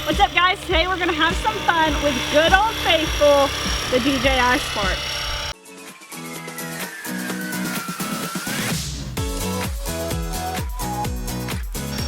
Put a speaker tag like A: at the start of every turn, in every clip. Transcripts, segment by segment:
A: What's up, guys? Today we're gonna have some fun with good old faithful, the DJI Spark.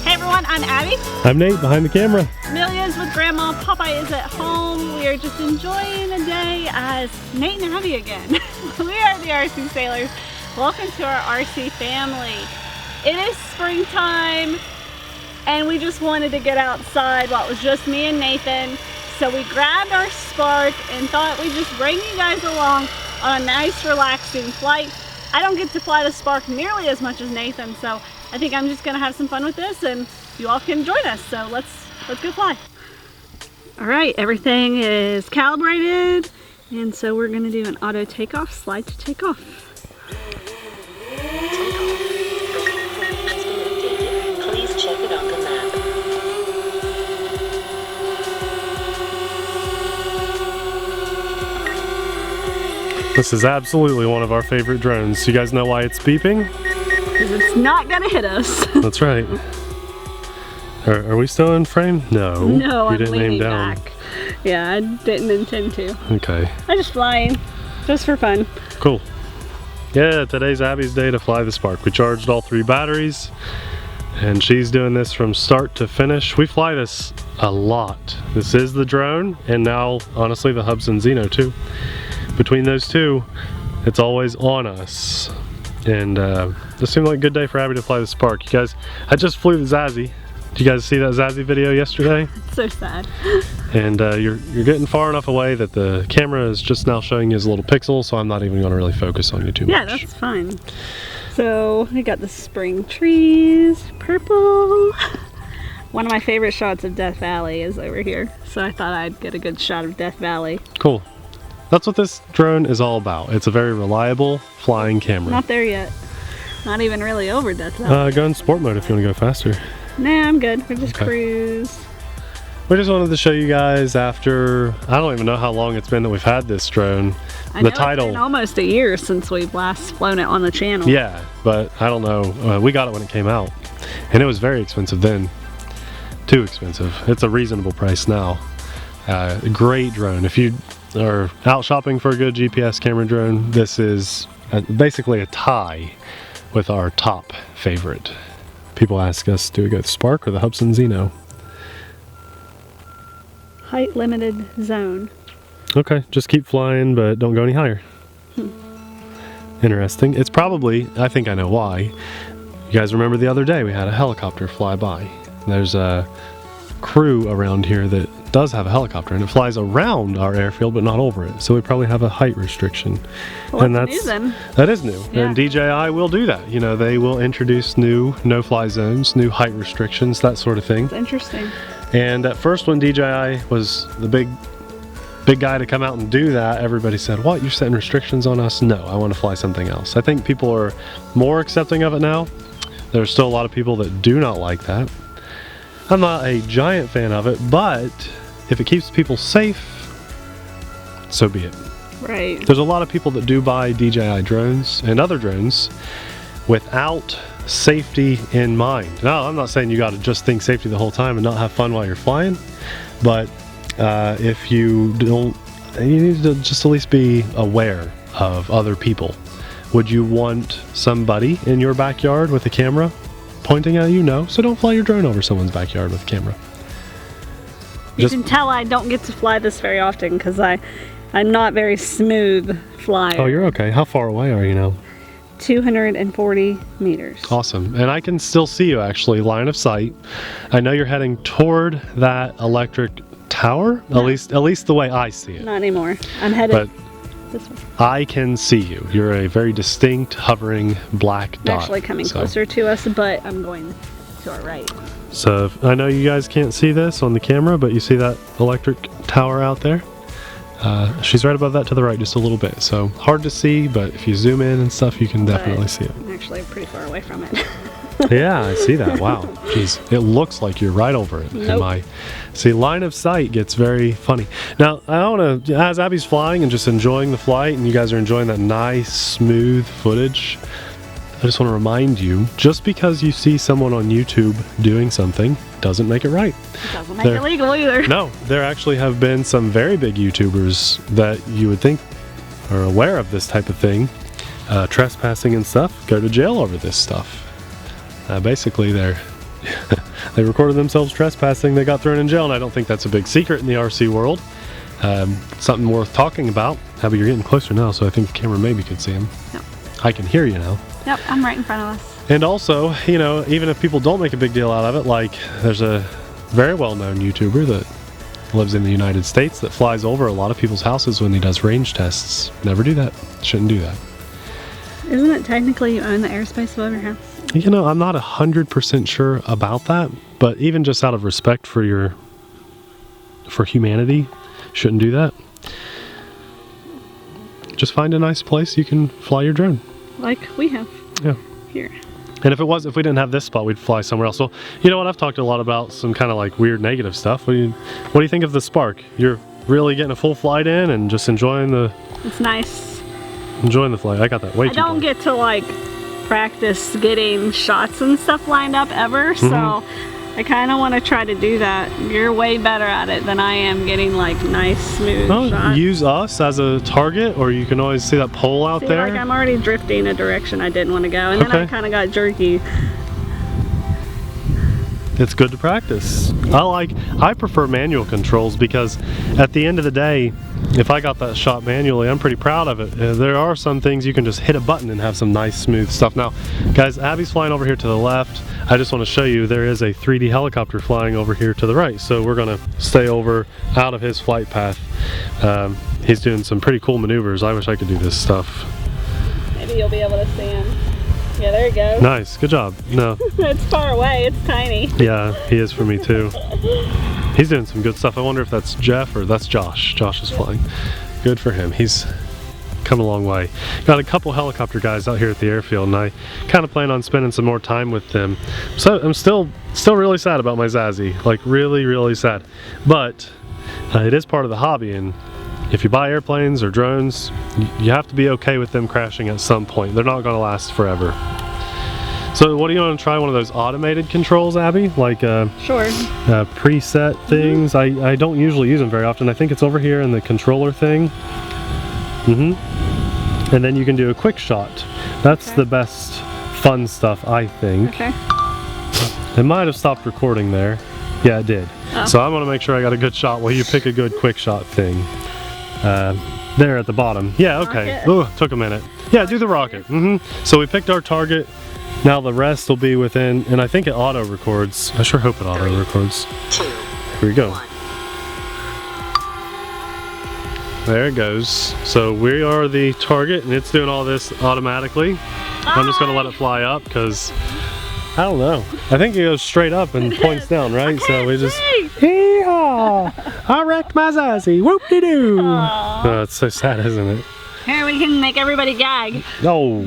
A: Hey everyone, I'm Abby.
B: I'm Nate, behind the camera.
A: Amelia's with Grandma, Popeye is at home. We are just enjoying the day as Nate and Abby again. We are the RC Sailors. Welcome to our RC family. It is springtime, and we just wanted to get outside while it was just me and Nathan. So we grabbed our Spark and thought we'd just bring you guys along on a nice relaxing flight. I don't get to fly the Spark nearly as much as Nathan, so I think I'm just gonna have some fun with this and you all can join us. So let's go fly. All right, everything is calibrated, and so we're gonna do an auto takeoff, slide to take off.
C: Check it on the map.
B: This is absolutely one of our favorite drones. You guys know why it's beeping?
A: Because it's not gonna hit us.
B: That's right. Are we still in frame? No.
A: No,
B: you
A: I'm
B: didn't
A: leaning
B: aim down.
A: back. Yeah, I didn't intend to.
B: Okay.
A: I'm just flying, just for fun.
B: Cool. Yeah, today's Abby's day to fly the Spark. We charged all 3 batteries, and she's doing this from start to finish. We fly this a lot. This is the drone, and now, honestly, the Hubsan Zino too. Between those two, it's always on us. And this seemed like a good day for Abby to fly the Spark. You guys, I just flew the Zazzy. Did you guys see that Zazzy video yesterday?
A: It's so sad.
B: And you're getting far enough away that the camera is just now showing you as a little pixel, so I'm not even gonna really focus on you too much.
A: Yeah, that's fine. So we got the spring trees, purple. One of my favorite shots of Death Valley is over here. So I thought I'd get a good shot of Death Valley.
B: Cool. That's what this drone is all about. It's a very reliable flying camera.
A: Not there yet. Not even really over Death Valley.
B: Go in sport mode if you want to go faster.
A: Nah, I'm good. We just
B: Okay.
A: cruise.
B: We just wanted to show you guys after, I don't even know how long it's been that we've had this drone.
A: I know
B: The title.
A: It's been almost a year since we've last flown it on the channel.
B: Yeah, but I don't know. We got it when it came out, and it was very expensive then. Too expensive. It's a reasonable price now. Great drone. If you are out shopping for a good GPS camera drone, this is basically a tie with our top favorite. People ask us, do we go with the Spark or the Hubsan Zino?
A: Height limited zone.
B: Okay, just keep flying, but don't go any higher. Interesting. It's probably, I think I know why. You guys remember the other day we had a helicopter fly by. There's a crew around here that does have a helicopter, and it flies around our airfield but not over it. So we probably have a height restriction.
A: Well,
B: and
A: that's new then.
B: That is new.
A: Yeah.
B: And DJI will do that. You know, they will introduce new no-fly zones, new height restrictions, that sort of thing.
A: It's interesting.
B: And at first, when DJI was the big guy to come out and do that, everybody said, what, you're setting restrictions on us? No, I want to fly something else. I think people are more accepting of it now. There's still a lot of people that do not like that. I'm not a giant fan of it, but if it keeps people safe, so be it.
A: Right.
B: There's a lot of people that do buy DJI drones and other drones without safety in mind. Now, I'm not saying you got to just think safety the whole time and not have fun while you're flying, but if you don't, you need to just at least be aware of other people. Would you want somebody in your backyard with a camera pointing at you? No, so don't fly your drone over someone's backyard with a camera.
A: You can tell I don't get to fly this very often because I'm not very smooth flyer.
B: Oh, you're okay. How far away are you now?
A: 240 meters.
B: Awesome. And I can still see you actually, line of sight. I know you're heading toward that electric tower,
A: No.
B: at least the way I see it.
A: Not anymore. I'm headed this way.
B: I can see you. You're a very distinct hovering black
A: It's
B: dot.
A: actually coming
B: So-
A: closer to us, but I'm going to our right.
B: So I know you guys can't see this on the camera, but you see that electric tower out there? She's right above that to the right just a little bit. So hard to see, but if you zoom in and stuff, you can definitely see it.
A: I'm actually pretty far away from it.
B: Yeah, I see that. Wow. Jeez, it looks like you're right over it.
A: Nope.
B: See, line of sight gets very funny. Now, I want to, as Abby's flying and just enjoying the flight, and you guys are enjoying that nice, smooth footage, just want to remind you, just because you see someone on YouTube doing something doesn't make it right.
A: It doesn't make it legal either.
B: No, there actually have been some very big YouTubers that you would think are aware of this type of thing, trespassing and stuff, go to jail over this stuff. Basically, they recorded themselves trespassing, they got thrown in jail, and I don't think that's a big secret in the RC world. Something worth talking about. Abby, you're getting closer now, so I think the camera maybe could see him.
A: Yep.
B: I can hear you now.
A: Yep, I'm right in front of us.
B: And also, you know, even if people don't make a big deal out of it, like there's a very well-known YouTuber that lives in the United States that flies over a lot of people's houses when he does range tests. Never do that. Shouldn't do that.
A: Isn't it technically you own the airspace above your house?
B: You know, I'm not 100% sure about that, but even just out of respect for humanity, shouldn't do that. Just find a nice place you can fly your drone. Like
A: we have.
B: Yeah.
A: Here.
B: And if we didn't have this spot, we'd fly somewhere else. So, you know what? I've talked a lot about some kind of like weird negative stuff. What do you think of the Spark? You're really getting a full flight in and just enjoying the...
A: It's nice.
B: Enjoying the flight. I got that way too
A: I don't get to like practice getting shots and stuff lined up ever, so I kind of want to try to do that. You're way better at it than I am getting like nice smooth shots.
B: Use us as a target, or you can always see that pole out there.
A: Like I'm already drifting a direction I didn't want to go, and then I kind of got jerky.
B: It's good to practice. I prefer manual controls because at the end of the day, if I got that shot manually, I'm pretty proud of it. There are some things you can just hit a button and have some nice smooth stuff. Now, guys, Abby's flying over here to the left. I just want to show you there is a 3D helicopter flying over here to the right. So we're going to stay over out of his flight path. He's doing some pretty cool maneuvers. I wish I could do this stuff.
A: Maybe you'll be able to see him. Yeah, there you go.
B: Nice, good job. No.
A: It's far away, it's tiny.
B: Yeah, he is for me too. He's doing some good stuff. I wonder if that's Jeff or that's Josh. Josh is flying. Good for him. He's come a long way. Got a couple helicopter guys out here at the airfield, and I kind of plan on spending some more time with them. So I'm still really sad about my Zazzy. Like really sad. But it is part of the hobby, and if you buy airplanes or drones, you have to be okay with them crashing at some point. They're not going to last forever. So what do you want to try? One of those automated controls, Abby? Like
A: sure.
B: Preset things? I don't usually use them very often. I think it's over here in the controller thing. And then you can do a quick shot. That's the best fun stuff, I think.
A: Okay.
B: It might have stopped recording there. Yeah, it did. Oh. So I want to make sure I got a good shot while you pick a good quick shot thing. There at the bottom. Yeah, okay. Ooh, took a minute. Yeah, do the rocket. So we picked our target. Now the rest will be within, and I think it auto records. I sure hope it auto records.
C: 2,
B: Here we go.
C: 1.
B: There it goes. So we are the target, and it's doing all this automatically. I'm just gonna let it fly up because I don't know. I think it goes straight up and points down, right? So we just, hee-haw! I wrecked my Zazzy. Whoop-de-doo! Oh, it's so sad, isn't it?
A: Here, we can make everybody gag.
B: Oh.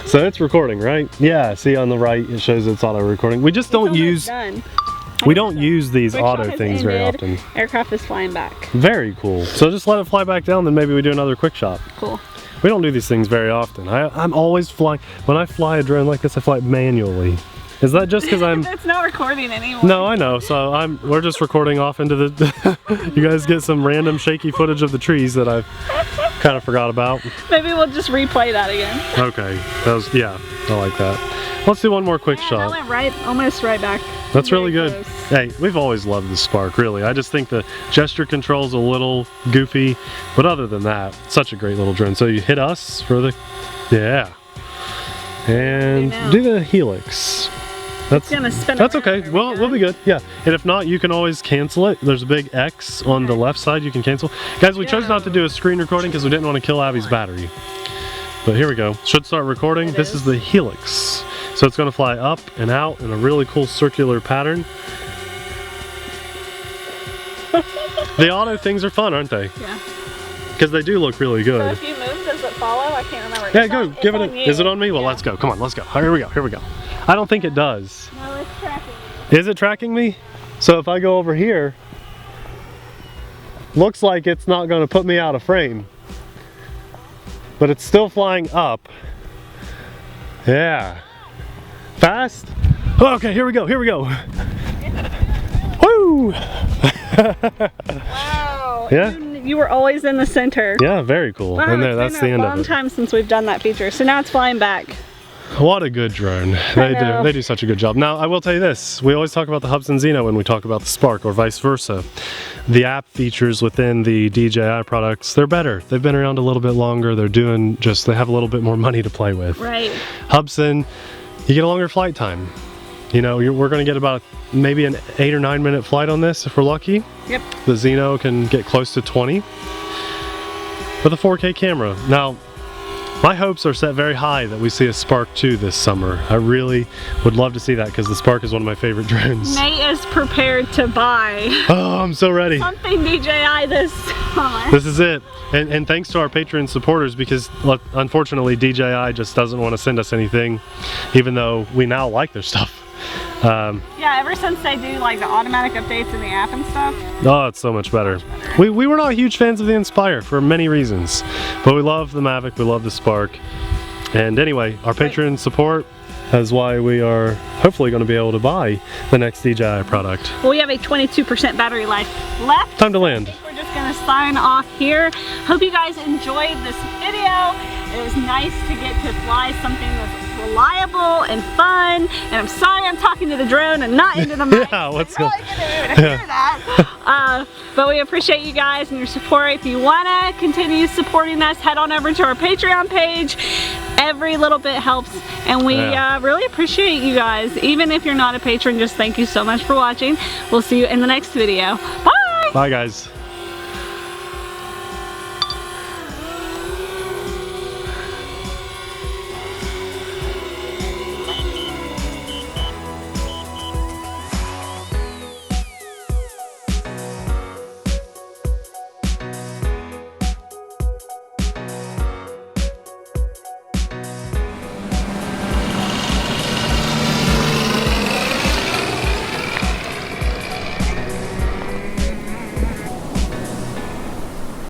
B: So it's recording, right? Yeah, see on the right it shows it's auto recording. We just don't use these auto things very often.
A: Aircraft is flying back.
B: Very cool. So just let it fly back down, then maybe we do another quick shot.
A: Cool.
B: We don't do these things very often. I'm always flying. When I fly a drone like this, I fly it manually. Is that just because I'm...
A: It's not recording anymore.
B: No, I know. So we're just recording off into the... You guys get some random shaky footage of the trees that I've kind of forgot about.
A: Maybe we'll just replay that again.
B: Okay. Yeah, I like that. Let's do one more quick shot.
A: That went almost right back.
B: That's really good. Hey, we've always loved the Spark, really. I just think the gesture control's a little goofy, but other than that, such a great little drone. So you hit us for the... Yeah. And do the helix. That's okay. Well, we'll be good. Yeah. And if not, you can always cancel it. There's a big X on the left side you can cancel. Guys, we chose not to do a screen recording because we didn't want to kill Abby's battery. But here we go. Should start recording. This is the helix. So it's going to fly up and out in a really cool circular pattern. The auto things are fun, aren't they? Yeah. Because they do look really good.
A: So if you move, does it follow? I can't remember.
B: Yeah, go. Give it a... Is it on me? Well, let's go. Come on, let's go. Here we go. Here we go. I don't think it does.
A: No, it's tracking me.
B: Is it tracking me? So if I go over here, looks like it's not going to put me out of frame. but it's still flying up. Yeah. Fast? Okay, here we go, here we go. Woo!
A: Wow.
B: Yeah?
A: You were always in the center.
B: Yeah, very cool.
A: Wow,
B: And there, that's the end of it.
A: It's been a long time since we've done that feature, so now it's flying back.
B: What a good drone. They do such a good job. Now, I will tell you this. We always talk about the Hubsan Zino when we talk about the Spark, or vice versa. The app features within the DJI products, they're better. They've been around a little bit longer. They have a little bit more money to play with.
A: Right.
B: Hubsan, you get a longer flight time. You know, we're going to get about maybe an 8 or 9 minute flight on this if we're lucky.
A: Yep.
B: The Zino can get close to 20 with a 4K camera. Now, my hopes are set very high that we see a Spark 2 this summer. I really would love to see that because the Spark is one of my favorite drones.
A: Nate is prepared to buy
B: Oh, I'm so ready.
A: something DJI this summer.
B: This is it. And thanks to our Patreon supporters, because look, unfortunately DJI just doesn't want to send us anything, even though we now like their stuff.
A: Yeah, ever since they do like the automatic updates in the app and stuff.
B: Oh, it's so much better. We were not huge fans of the Inspire for many reasons, but we love the Mavic, we love the Spark. And anyway, our Patreon support is why we are hopefully going to be able to buy the next DJI product.
A: Well, we have a 22% battery life left.
B: Time to land.
A: I think we're just gonna sign off here. Hope you guys enjoyed this video. It was nice to get to fly something that's reliable and fun. And I'm sorry I'm talking to the drone and not into the mic.
B: Yeah, what's
A: I really didn't even hear that. But we appreciate you guys and your support. If you wanna continue supporting us, head on over to our Patreon page. Every little bit helps, and we really appreciate you guys. Even if you're not a patron, just thank you so much for watching. We'll see you in the next video. Bye!
B: Bye, guys.